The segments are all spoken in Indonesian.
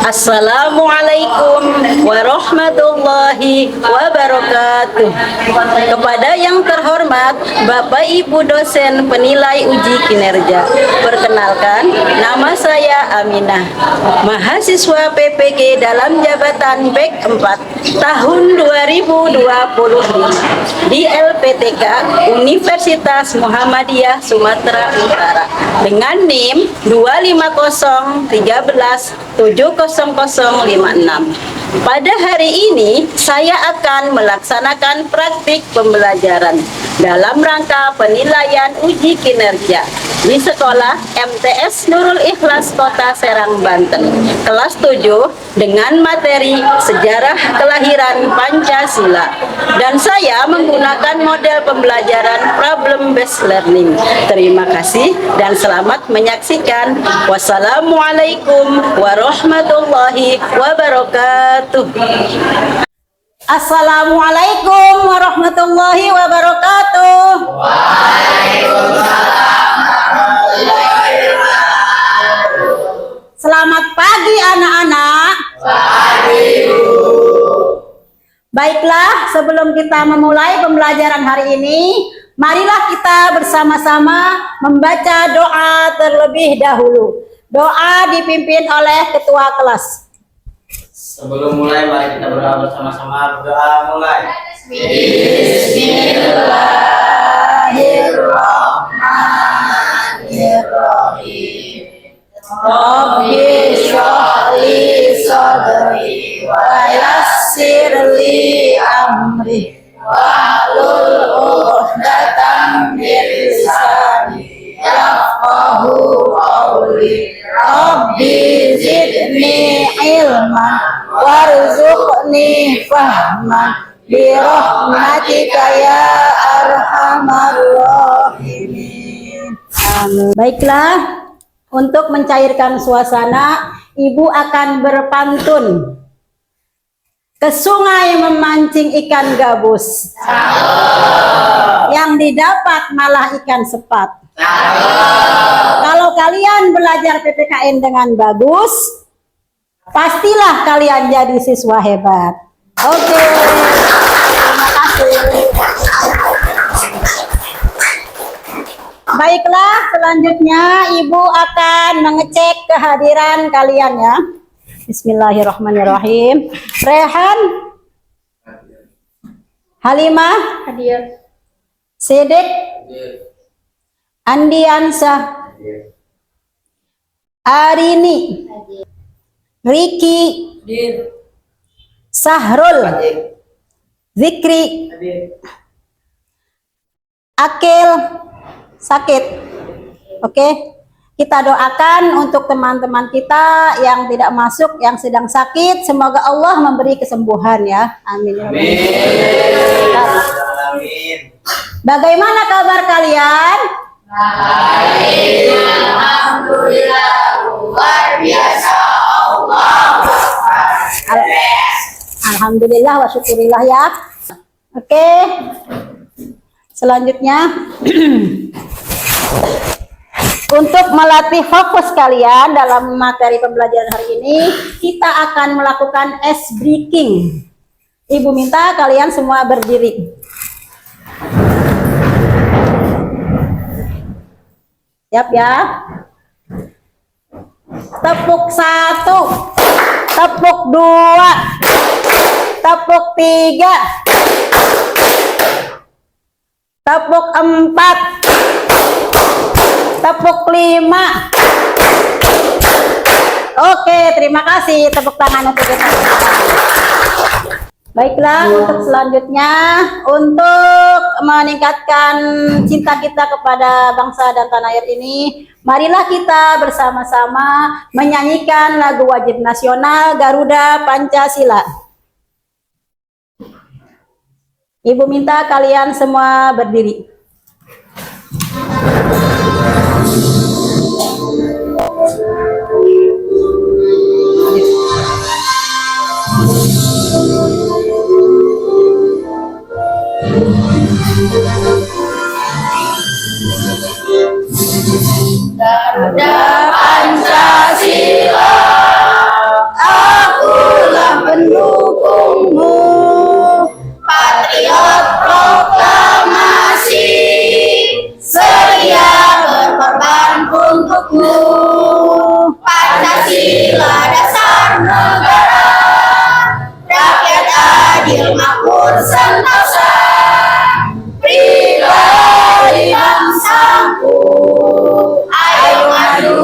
Assalamualaikum warahmatullahi wabarakatuh. Kepada yang terhormat Bapak Ibu dosen penilai uji kinerja, perkenalkan, nama saya Aminah, mahasiswa PPG dalam jabatan BEK 4 tahun 2025 di LPTK Universitas Muhammadiyah Sumatera Utara dengan NIM 25013700056. Pada hari ini saya akan melaksanakan praktik pembelajaran dalam rangka penilaian uji kinerja di sekolah MTS Nurul Ikhlas Kota Serang, Banten, kelas 7 dengan materi sejarah kelahiran Pancasila, dan saya menggunakan model pembelajaran problem based learning. Terima kasih dan selamat menyaksikan. Wassalamualaikum warahmatullahi wabarakatuh. Assalamualaikum warahmatullahi wabarakatuh. Selamat pagi anak-anak. Baiklah, sebelum kita memulai pembelajaran hari ini, marilah kita bersama-sama membaca doa terlebih dahulu. Doa dipimpin oleh ketua kelas. Sebelum mulai, mari kita berdoa bersama-sama. Berdoa mulai. Bismillahirrahmanirrahim. Rabbi shrah li sadri wa yassir li amri wahlul 'uqdatam min lisani yafqahu qawli. Rabbi zidni ilman warzuqni fahman bi rahmatika ya arhamar rahimin. Amin. Baiklah, untuk mencairkan suasana, Ibu akan berpantun. Ke sungai memancing ikan gabus, yang didapat malah ikan sepat. Kalau kalian belajar PPKN dengan bagus, pastilah kalian jadi siswa hebat. Oke, terima kasih. Baiklah, selanjutnya Ibu akan mengecek kehadiran kalian ya. Bismillahirrahmanirrahim. Rehan, Halimah, hadir. Sidik, Andiansah, Arini, Riki, Sahrul, Zikri, Akil, sakit. Oke, kita doakan untuk teman-teman kita yang tidak masuk, yang sedang sakit, semoga Allah memberi kesembuhan ya. Amin. Amin. Bagaimana kabar kalian? Baik, alhamdulillah, luar biasa. Alhamdulillah wa syukurillah ya. Oke. Selanjutnya untuk melatih fokus kalian dalam materi pembelajaran hari ini, kita akan melakukan ice breaking. Ibu minta kalian semua berdiri. Siap ya? Tepuk 1, tepuk 2, tepuk 3, tepuk 4, tepuk 5. Oke, terima kasih. Tepuk tangan untuk kita. Baiklah, untuk selanjutnya, untuk meningkatkan cinta kita kepada bangsa dan tanah air ini, marilah kita bersama-sama menyanyikan lagu wajib nasional Garuda Pancasila. Ibu minta kalian semua berdiri. Garuda Pancasila, pendukungmu. Patriot proklamasi, sedia berkorban untukmu. Pancasila dasar negara, rakyat adil makmur sentosa, pribadi bangsaku. Ayo maju,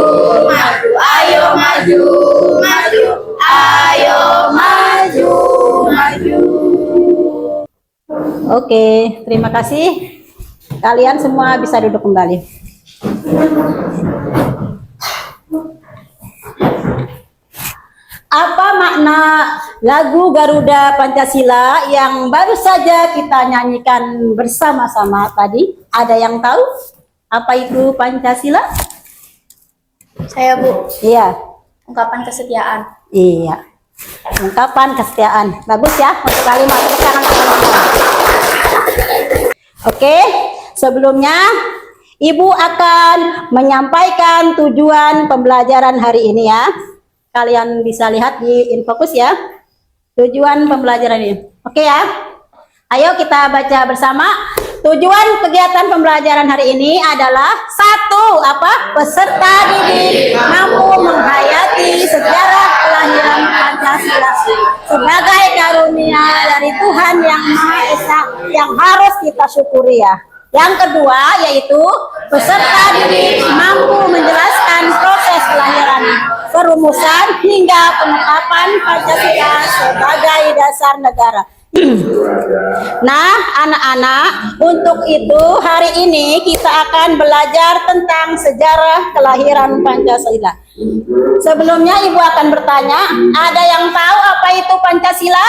maju, ayo maju, maju, ayo maju, maju. Oke, terima kasih. Kalian semua bisa duduk kembali. Apa makna lagu Garuda Pancasila yang baru saja kita nyanyikan bersama-sama tadi? Ada yang tahu apa itu Pancasila? Saya, Bu. Iya, Ungkapan kesetiaan. iya. Ungkapan kesetiaan. Bagus ya untuk kalimat. Tepuk tangan teman-teman. Oke, sebelumnya Ibu akan menyampaikan tujuan pembelajaran hari ini ya. Kalian bisa lihat di Infokus ya. Tujuan pembelajaran ini. Oke ya. Ayo kita baca bersama. Tujuan kegiatan pembelajaran hari ini adalah satu, peserta didik mampu menghayati sejarah kelahiran Pancasila sebagai karunia dari Tuhan Yang Maha Esa yang harus kita syukuri ya. Yang kedua yaitu peserta didik mampu menjelaskan proses kelahiran, perumusan hingga penetapan Pancasila sebagai dasar negara. Nah, anak-anak, untuk itu hari ini kita akan belajar tentang sejarah kelahiran Pancasila. Sebelumnya Ibu akan bertanya, ada yang tahu apa itu Pancasila?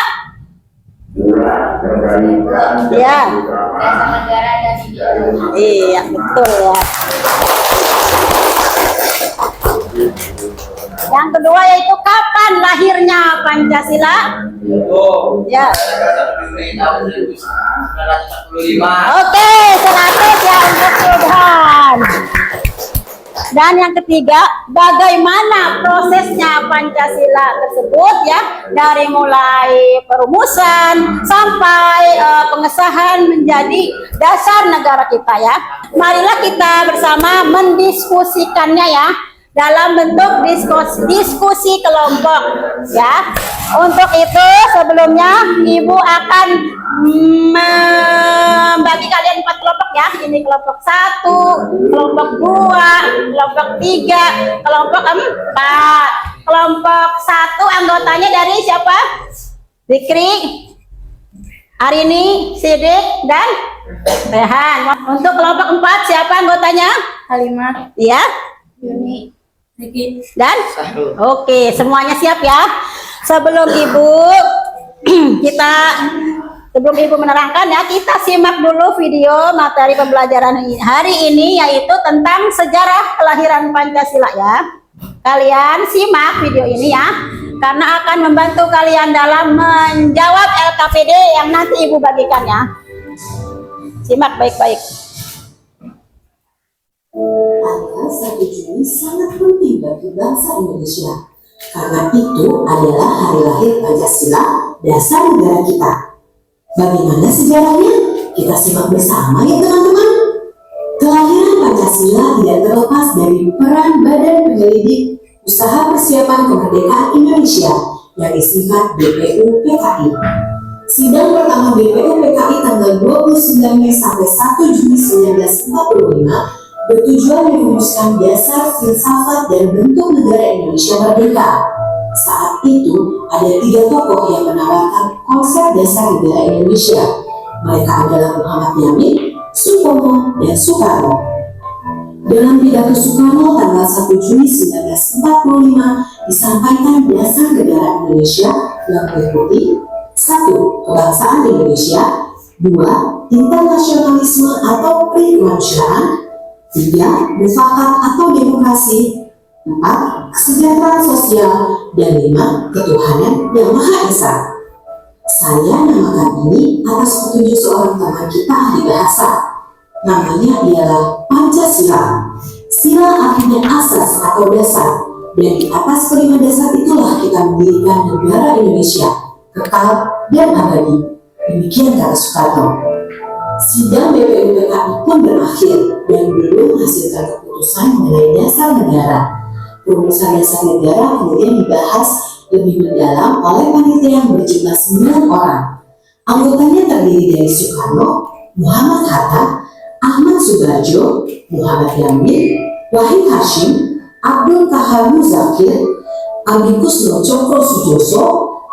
Ya. Dasar negara dan ideologi. Iya, betul ya. Yang kedua yaitu kapan lahirnya Pancasila? Ya. Oke, 100 ya untuk Tuhan. Dan yang ketiga, bagaimana prosesnya Pancasila tersebut ya, dari mulai perumusan sampai pengesahan menjadi dasar negara kita ya. Marilah kita bersama mendiskusikannya ya, dalam bentuk diskusi kelompok ya. Untuk itu sebelumnya Ibu akan membagi kalian 4 kelompok ya. Ini kelompok 1, kelompok 2, kelompok 3, kelompok 4. Kelompok 1 anggotanya dari siapa? Zikri, Arini, Sidik, dan Rehan. Untuk kelompok 4 siapa anggotanya? Halimah, Iya. Yuni, Riki, Dan oke, semuanya siap ya. Sebelum Ibu sebelum Ibu menerangkan ya, kita simak dulu video materi pembelajaran hari ini yaitu tentang sejarah kelahiran Pancasila ya. Kalian simak video ini ya, karena akan membantu kalian dalam menjawab LKPD yang nanti Ibu bagikan ya. Simak baik-baik. Tanggal 1 Juni sangat penting bagi bangsa Indonesia, karena itu adalah hari lahir Pancasila, dasar negara kita. Bagaimana sejarahnya? Kita simak bersama ya teman-teman. Kelahiran Pancasila tidak terlepas dari peran Badan Penyelidik Usaha Persiapan Kemerdekaan Indonesia yang disingkat BPUPKI. Sidang pertama BPUPKI tanggal 29 Mei sampai 1 Juni 1945 bertujuan merumuskan dasar, filsafat, dan bentuk negara Indonesia merdeka. Saat itu, ada 3 tokoh yang menawarkan konsep dasar negara Indonesia. Mereka adalah Muhammad Yamin, Supomo, dan Soekarno. Dalam pidato Soekarno tanggal 1 Juni 1945 disampaikan dasar negara Indonesia yang meliputi 1. Kebangsaan Indonesia, 2. Internasionalisme atau perikemanusiaan, 3. Mufakat atau demokrasi, 4. Kesejahteraan sosial, dan 5. Ketuhanan yang Maha Esa. Saya namakan ini atas petunjuk seorang teman kita ahli bahasa. Namanya ialah Pancasila. Sila artinya asas atau dasar, dan di atas kelima dasar itulah kita mendirikan negara Indonesia. kekal, dan abadi. Demikian kata Soekarno. Sidang BPUPKI pun berakhir dan belum menghasilkan keputusan mengenai dasar negara. Rumusan dasar negara kemudian dibahas lebih mendalam oleh panitia yang berjumlah 9 orang. Anggotanya terdiri dari Soekarno, Muhammad Hatta, Ahmad Subarjo, Muhammad Yamin, Wahid Hashim, Abdul Kahar Muzakir, Amikus Nur Cokro Sujoso,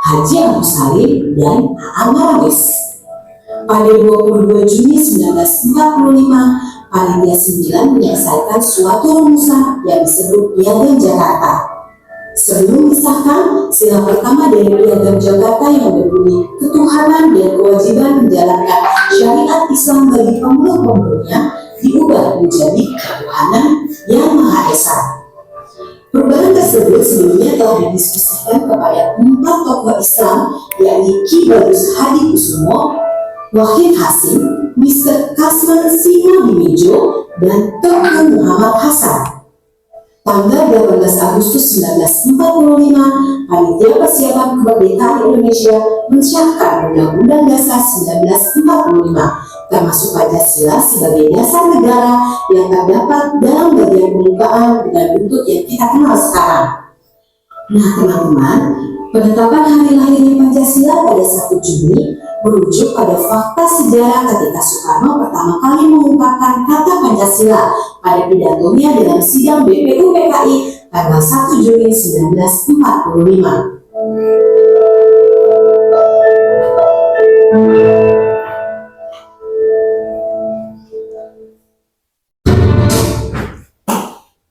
Haji Abu Salim, dan Aam Rais. Pada 22 Juni 1945, Panitia 9 menyelesaikan suatu rumusan yang disebut Piagam Jakarta. Sebelum disahkan, sila pertama dari Piagam Jakarta yang berbunyi ketuhanan dan kewajiban menjalankan syariat Islam bagi pemeluk-pemeluknya diubah menjadi ketuhanan yang Maha Esa. Perubahan tersebut sebelumnya telah didiskusikan kepada 4 tokoh Islam, yakni Ki Bagus Hadi Kusumo, Wahid Hasim, Mr. Kasman Simo Dimejo, dan Tengku Muhammad Hasan. Tanggal 18 Agustus 1945, Panitia Persiapan Kemerdekaan Indonesia mensahkan Undang-Undang Dasar 1945, termasuk Pancasila sebagai dasar negara yang terdapat dalam bagian permukaan dengan bentuk yang kita kenal sekarang. Nah teman-teman, penetapan hari lahirnya Pancasila pada 1 Juni merujuk pada fakta sejarah ketika Soekarno pertama kali mengungkapkan kata Pancasila pada pidatonya dalam sidang BPUPKI tanggal 1 Juni 1945.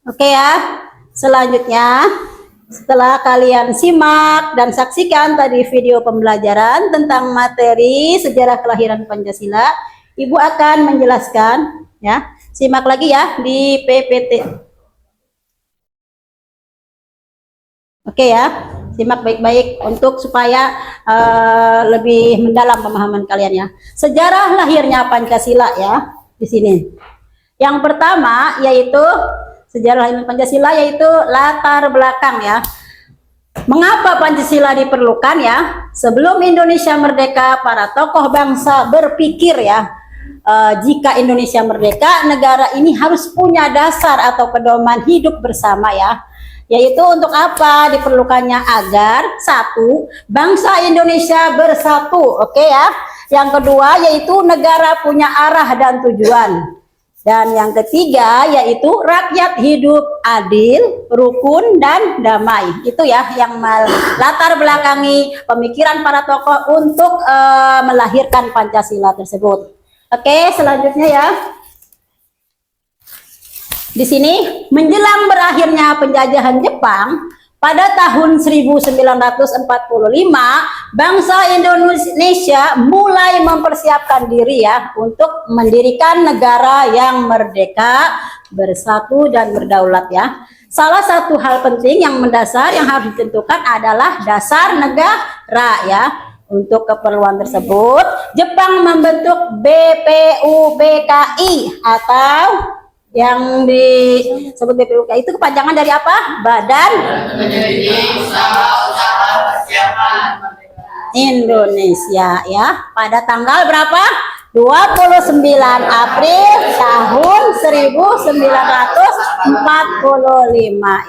Oke ya, selanjutnya setelah kalian simak dan saksikan tadi video pembelajaran tentang materi sejarah kelahiran Pancasila, Ibu akan menjelaskan ya. Simak lagi ya di PPT. Oke ya, simak baik-baik untuk supaya lebih mendalam pemahaman kalian ya. Sejarah lahirnya Pancasila ya di sini. Yang pertama yaitu sejarah lahirnya Pancasila yaitu latar belakang ya. Mengapa Pancasila diperlukan ya? Sebelum Indonesia merdeka, para tokoh bangsa berpikir ya, jika Indonesia merdeka, negara ini harus punya dasar atau pedoman hidup bersama ya. Yaitu untuk apa diperlukannya? Agar satu, bangsa Indonesia bersatu, oke ya. Yang kedua yaitu negara punya arah dan tujuan. Dan yang ketiga yaitu rakyat hidup adil, rukun, dan damai. Itu ya yang latar belakangi pemikiran para tokoh untuk melahirkan Pancasila tersebut. Oke, selanjutnya ya. Di sini menjelang berakhirnya penjajahan Jepang pada tahun 1945, bangsa Indonesia mulai mempersiapkan diri ya untuk mendirikan negara yang merdeka, bersatu, dan berdaulat ya. Salah satu hal penting yang mendasar yang harus ditentukan adalah dasar negara ya. Untuk keperluan tersebut, Jepang membentuk BPUPKI atau yang disebut BPUPKI itu kepanjangan dari apa? Badan Usaha Persiapan Indonesia ya. Pada tanggal berapa? 29 April tahun 1945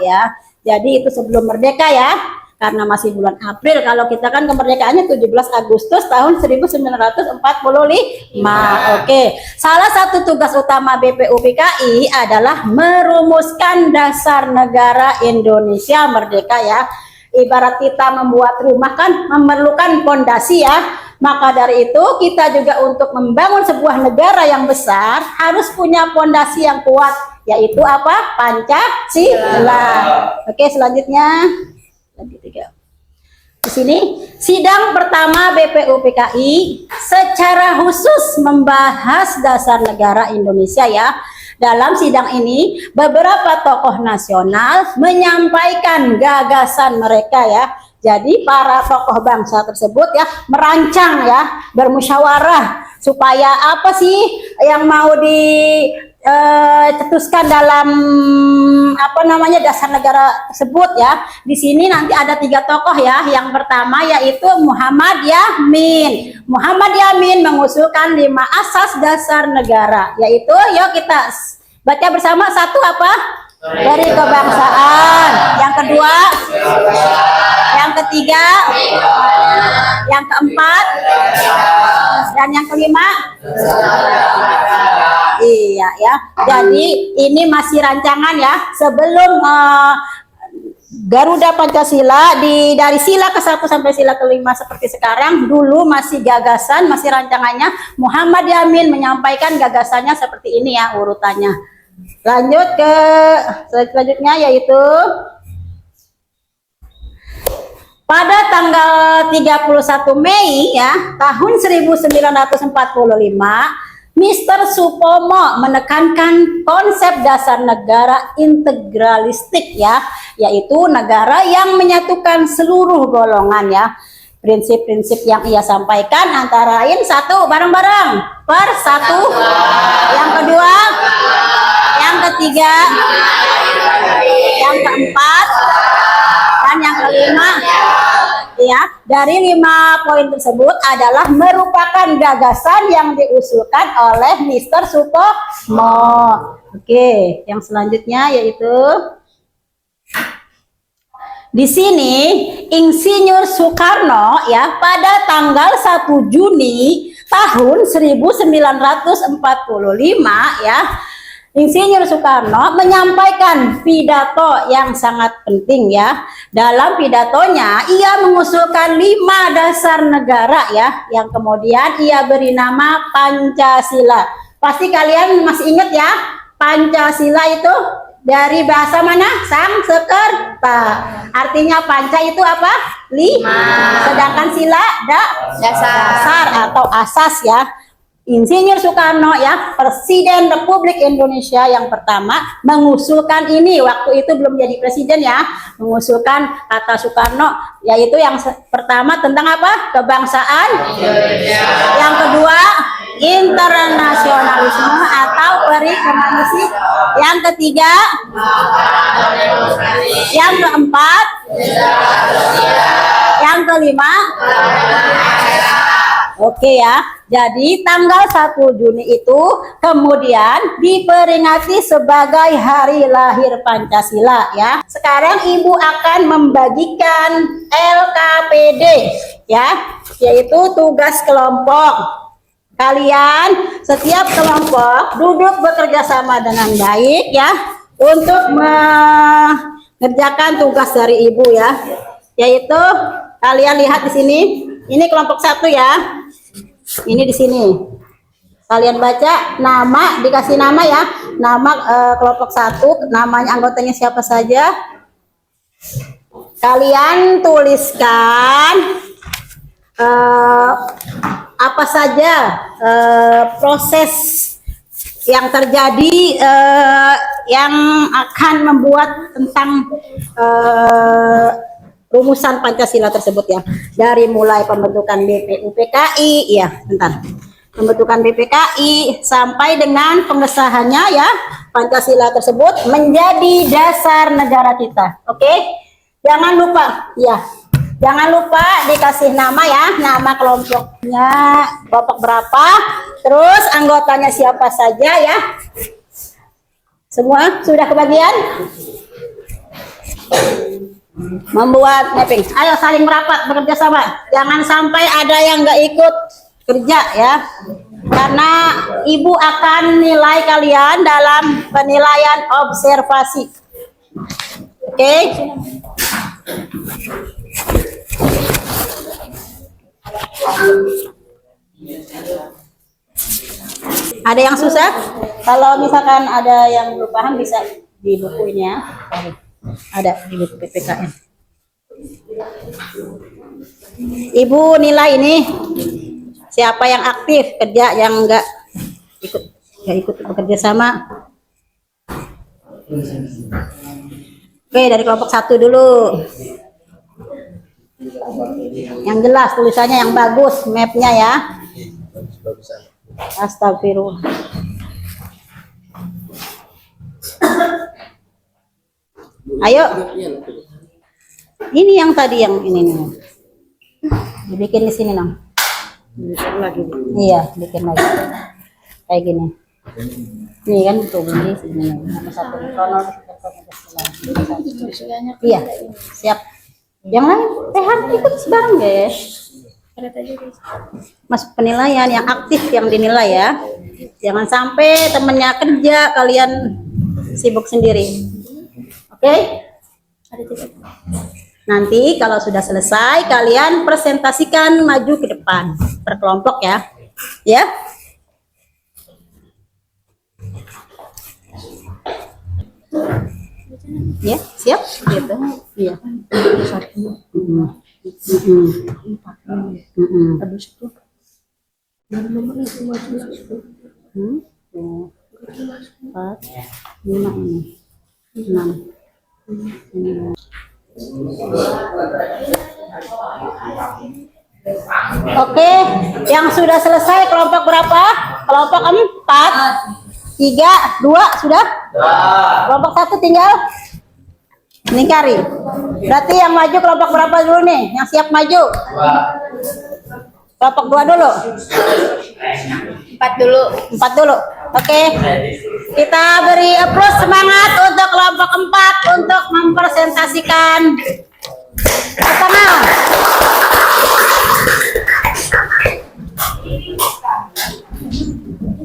ya. Jadi itu sebelum merdeka ya. Karena masih bulan April, kalau kita kan kemerdekaannya 17 Agustus tahun 1945. Oke. Salah satu tugas utama BPUPKI adalah merumuskan dasar negara Indonesia merdeka ya. Ibarat kita membuat rumah kan memerlukan pondasi ya. Maka dari itu kita juga untuk membangun sebuah negara yang besar harus punya pondasi yang kuat, yaitu apa? Pancasila. Oke, selanjutnya. Di sini sidang pertama BPUPKI secara khusus membahas dasar negara Indonesia ya. Dalam sidang ini beberapa tokoh nasional menyampaikan gagasan mereka ya. Jadi para tokoh bangsa tersebut ya merancang ya, bermusyawarah supaya apa sih yang mau cetuskan dalam apa namanya dasar negara tersebut ya. Di sini nanti ada 3 tokoh ya. Yang pertama yaitu Muhammad Yamin. Muhammad Yamin mengusulkan 5 asas dasar negara, yaitu yuk kita baca bersama. 1 apa? Dari kebangsaan. Yang kedua, yang ketiga, yang keempat, dan yang kelima. Iya ya. Jadi ini masih rancangan ya. Sebelum Garuda Pancasila dari sila ke-1 sampai sila ke-5 seperti sekarang, dulu masih gagasan, masih rancangannya. Muhammad Yamin menyampaikan gagasannya seperti ini ya urutannya. Lanjut ke selanjutnya, yaitu pada tanggal 31 Mei ya tahun 1945, Mr. Supomo menekankan konsep dasar negara integralistik ya, yaitu negara yang menyatukan seluruh golongan ya. Prinsip-prinsip yang ia sampaikan antara lain 1, bareng-bareng, persatu. Yang kedua, yang ketiga, yang keempat, dan yang kelima. Ya, dari 5 poin tersebut adalah merupakan gagasan yang diusulkan oleh Mr. Supomo. Oke, yang selanjutnya yaitu di sini Insinyur Soekarno ya pada tanggal 1 Juni tahun 1945 ya, Insinyur Soekarno menyampaikan pidato yang sangat penting ya. Dalam pidatonya ia mengusulkan 5 dasar negara ya, yang kemudian ia beri nama Pancasila. Pasti kalian masih ingat ya, Pancasila itu dari bahasa mana? Sanskerta. Artinya panca itu apa? 5. Sedangkan sila dasar atau asas ya. Insinyur Soekarno ya, Presiden Republik Indonesia yang pertama mengusulkan ini. Waktu itu belum jadi presiden ya, mengusulkan kata Soekarno, yaitu yang pertama tentang apa? Kebangsaan. Yang kedua, internasionalisme atau perikemanusiaan. Yang ketiga, yang keempat, yang kelima. Oke ya, jadi tanggal 1 Juni itu kemudian diperingati sebagai hari lahir Pancasila ya. Sekarang Ibu akan membagikan LKPD ya, yaitu tugas kelompok. Kalian setiap kelompok duduk bekerja sama dengan baik ya untuk mengerjakan tugas dari Ibu ya. Yaitu kalian lihat di sini, ini kelompok 1 ya. Ini di sini. Kalian baca nama, dikasih nama ya. Nama kelompok 1, namanya anggotanya siapa saja. Kalian tuliskan apa saja proses yang terjadi yang akan membuat tentang rumusan Pancasila tersebut ya. Dari mulai pembentukan BPUPKI ya, bentar. Pembentukan BPKI sampai dengan pengesahannya ya, Pancasila tersebut menjadi dasar negara kita. Oke? Jangan lupa ya. Jangan lupa dikasih nama ya, nama kelompoknya, kelompok berapa, terus anggotanya siapa saja ya. Semua sudah kebagian? Membuat mapping. Ayo saling merapat, bekerja sama. Jangan sampai ada yang nggak ikut kerja ya. Karena Ibu akan nilai kalian dalam penilaian observasi. Oke? Ada yang susah? Kalau misalkan ada yang belum paham bisa di buku ini ya. Ada di buku PPKN. Ibu nilai ini siapa yang aktif kerja, yang enggak ikut bekerja sama. Oke, dari kelompok 1 dulu. Yang jelas tulisannya, yang bagus, mapnya ya. Astagfirullah. Ayo. Ini yang tadi yang ini nih. Dibikin di sini, Nang. Bikin lagi. Iya, bikin lagi. Kayak gini. Nih kan tuh beli sini. Nomor 1 krono. Iya, siap. Yang lain sehat ikut bareng, guys. Masuk penilaian yang aktif yang dinilai ya. Jangan sampai temennya kerja kalian sibuk sendiri. Oke? Nanti kalau sudah selesai kalian presentasikan maju ke depan per kelompok ya. Ya. Ya, siap? Gitu. Iya. Habis itu dari nomor itu maju 4, 5 ini. 6. Oke, yang sudah selesai kelompok berapa? Kelompok 4, 3, 2 sudah? Kelompok 1 tinggal lingkari. Berarti yang maju kelompok berapa dulu nih? Yang siap maju? Kelompok 2 dulu. 4 dulu. 4 dulu. Oke. Kita beri applause semangat untuk kelompok 4 untuk mempresentasikan pasangan.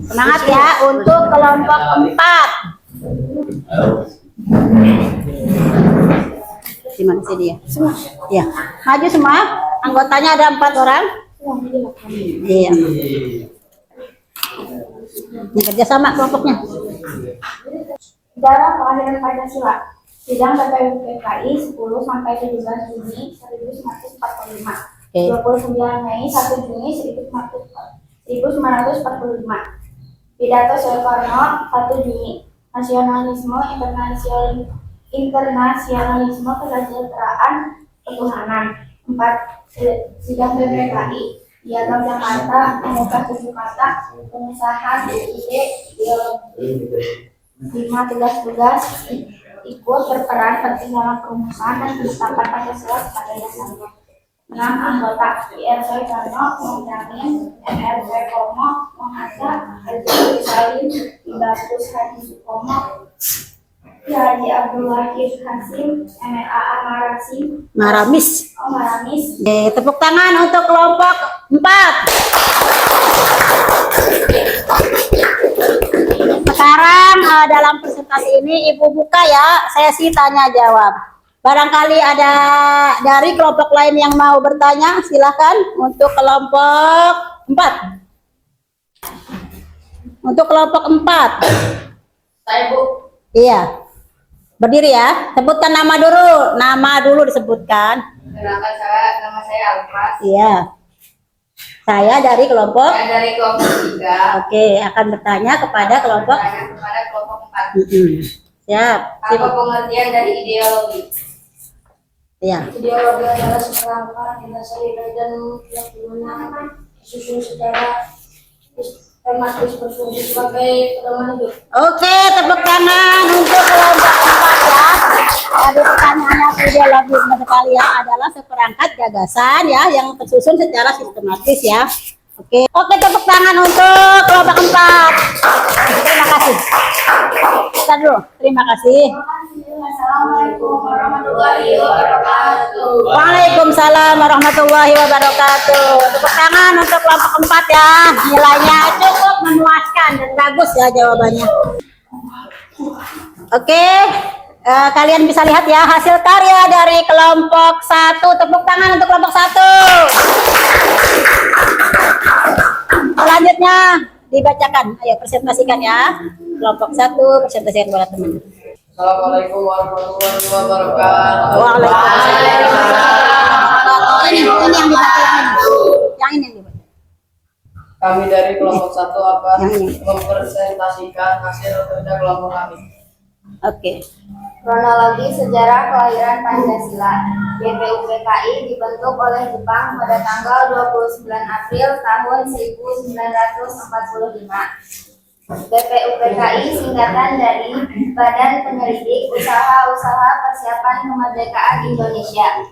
Semangat ya untuk kelompok 4. Di mana sih dia? Ya, maju semua. Anggotanya ada 4 orang. Iya. Ini kerjasama kelompoknya. Sejarah kelahiran Pancasila. Sidang BPUPKI 10 sampai 17 Juni 1945. 29 Mei 1 Juni 1945. Pidato Soekarno 1 Juni. Nasionalisme, internasionalisme, kesejahteraan, ketuhanan. 4. Sidang BPKI. Dialog Jakarta, membuka 7 kata, pengusahaan, ide, ideologi. 5. Tugas-tugas ikut berperan penting dalam perumusan dan penetapan Pancasila sebagai dasarnya. 6. Anggota IR Soekarno, Menjamin, MRC Komo, Mohata, Haji Salim, Ibatus Haji Sukomo, Haji Abdul Wahid Hasim, MRA Amarasim, Maramis. Maramis. Oke, tepuk tangan untuk kelompok 4. Sekarang dalam presentasi ini Ibu buka ya sesi tanya jawab. Barangkali ada dari kelompok lain yang mau bertanya, silakan untuk kelompok 4. Untuk kelompok 4. Saya Bu. Iya. Berdiri ya. Sebutkan nama dulu. Nama dulu disebutkan. Kenalkan nama saya Almas. Iya. Saya dari kelompok. Saya dari kelompok 3. Oke, akan bertanya kepada kelompok. Kepada kelompok 4. Siap. Apa pengertian dari ideologi? Iya. Ideologi adalah sesuatu yang dasar dan yang disusun secara sistematis berfungsi sebagai pedoman hidup. Oke, tepuk tangan untuk kelompok 4 ya. Tadi pertanyaannya ideologi sekali ya adalah seperangkat gagasan ya yang tersusun secara sistematis ya. Oke, tepuk tangan untuk kelompok 4. Terima kasih. Kita dulu, terima kasih. Assalamualaikum warahmatullahi wabarakatuh. Waalaikumsalam warahmatullahi wabarakatuh. Tepuk tangan untuk kelompok 4 ya. Nilainya cukup memuaskan dan bagus ya jawabannya. Oke, kalian bisa lihat ya hasil karya dari kelompok 1. Tepuk tangan untuk kelompok 1. Selanjutnya dibacakan. Ayo presentasikan ya. Kelompok 1 presentasikan kepada teman. Assalamualaikum warahmatullahi wabarakatuh. Waalaikumsalam. Ini yang dibaca yang ini yang dibaca. Kami dari kelompok 1 akan Yang ini. mempresentasikan hasil kerja kelompok kami. Oke. Kronologi sejarah kelahiran Pancasila. BPUPKI dibentuk oleh Jepang pada tanggal 29 April tahun 1945. BPUPKI singkatan dari Badan Penyelidik Usaha-Usaha Persiapan Kemerdekaan Indonesia.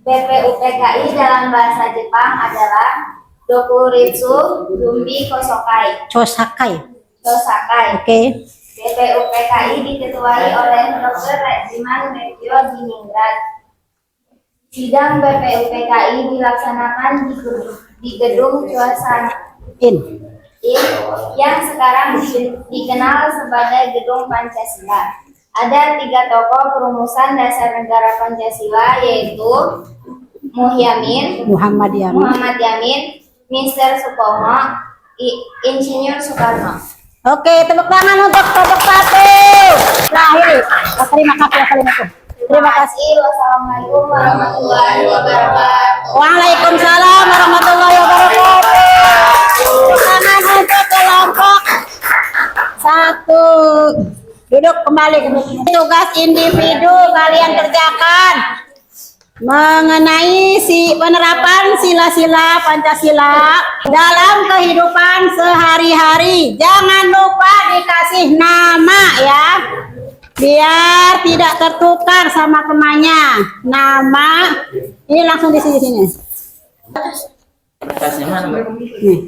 BPUPKI dalam bahasa Jepang adalah Dokuritsu Dumbi Kosokai. Chosakai. Kosakai. Oke. BPUPKI diketuai oleh Dr. Regiman Metio Diningrat. Sidang BPUPKI dilaksanakan di gedung Cuasan yang sekarang dikenal sebagai Gedung Pancasila. Ada 3 tokoh perumusan dasar negara Pancasila, yaitu Muhammad Yamin, Mr. Supomo, Insinyur Soekarno. Oke, tepuk tangan untuk kelompok 1. Terakhir. Terima kasih. Terima kasih. Wassalamualaikum warahmatullahi wabarakatuh. Waalaikumsalam warahmatullahi wabarakatuh. Tangan untuk kelompok 1. Duduk kembali. Tugas individu kalian kerjakan mengenai penerapan sila-sila Pancasila dalam kehidupan sehari-hari. Jangan lupa dikasih nama ya, biar tidak tertukar sama temannya. Nama ini langsung di sini. Kertasnya mana, Mbak? Nih.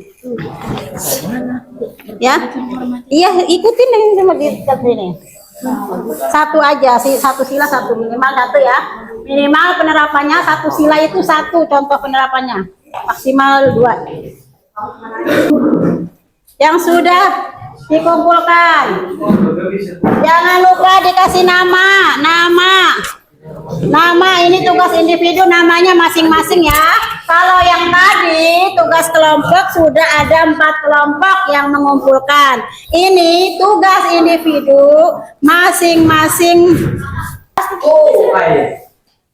Ya, iya ikutin nih sama di sini. Satu aja sih, 1 sila 1, minimal 1 ya. Minimal penerapannya 1 sila itu 1 contoh penerapannya, maksimal 2. Yang sudah dikumpulkan, jangan lupa dikasih nama ini tugas individu, namanya masing-masing ya. Kalau yang tadi tugas kelompok sudah ada 4 kelompok yang mengumpulkan. Ini tugas individu masing-masing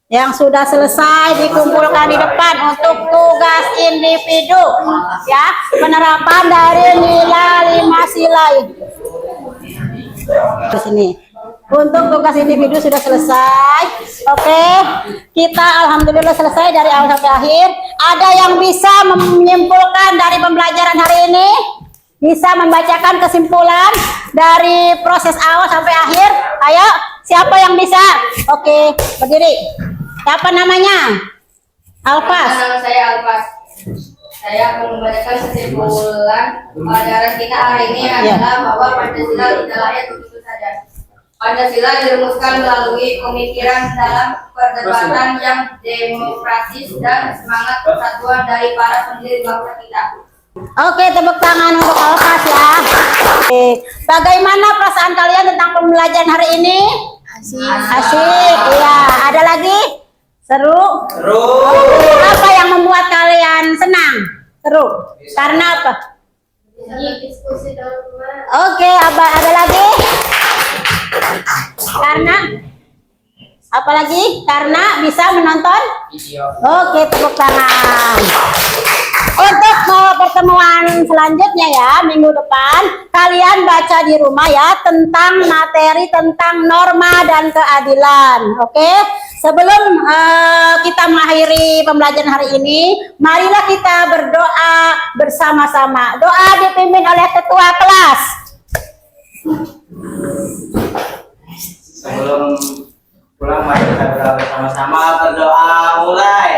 yang sudah selesai dikumpulkan di depan untuk tugas individu ya, penerapan dari nilai 5 sila. Di sini untuk tugas individu sudah selesai. Oke, kita alhamdulillah selesai dari awal sampai akhir. Ada yang bisa menyimpulkan dari pembelajaran hari ini? Bisa membacakan kesimpulan dari proses awal sampai akhir? Ayo, siapa yang bisa? Oke, berdiri. Siapa namanya? Alpas. Nama saya Alpas. Saya akan membacakan kesimpulan pelajaran kita hari ini adalah bahwa Pancasila tidak layak begitu saja. Pancasila dirumuskan melalui pemikiran dalam perdebatan yang demokratis dan semangat persatuan dari para pendiri bangsa kita. Oke, tepuk tangan untuk Alpas ya. Oke, bagaimana perasaan kalian tentang pembelajaran hari ini? Asik. Iya, ada lagi? Seru? Apa yang membuat kalian senang? Seru. Karena apa? Diskusi teman-teman. Oke, ada lagi? Karena apa lagi? Karena bisa menonton Video. Oke, tepuk tangan. Untuk pertemuan selanjutnya ya, minggu depan kalian baca di rumah ya tentang materi tentang norma dan keadilan. Oke, sebelum kita mengakhiri pembelajaran hari ini, marilah kita berdoa bersama-sama. Doa dipimpin oleh ketua kelas. Sebelum pulang mari kita berdoa bersama-sama. Berdoa mulai.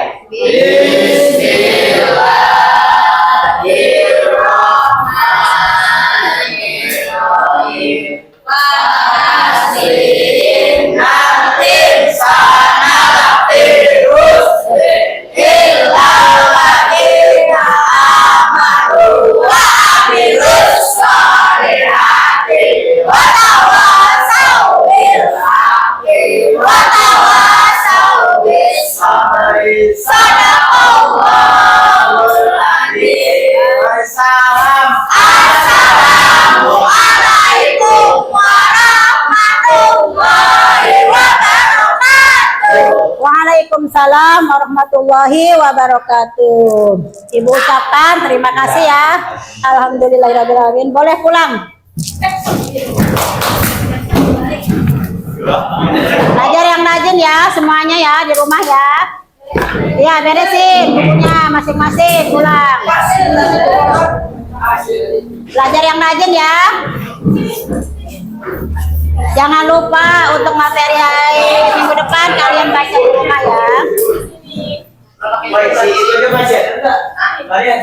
Waalaikumsalam warahmatullahi wabarakatuh. Ibu ucapkan terima kasih ya. Alhamdulillahirrahmanirrahim. Boleh pulang. Belajar yang rajin ya semuanya ya di rumah ya. Ya beresin bukunya masing-masing pulang. Belajar yang rajin ya. Jangan lupa untuk materi minggu depan kalian baca di rumah ya. Baik, itu aja Mas ya. Ayo,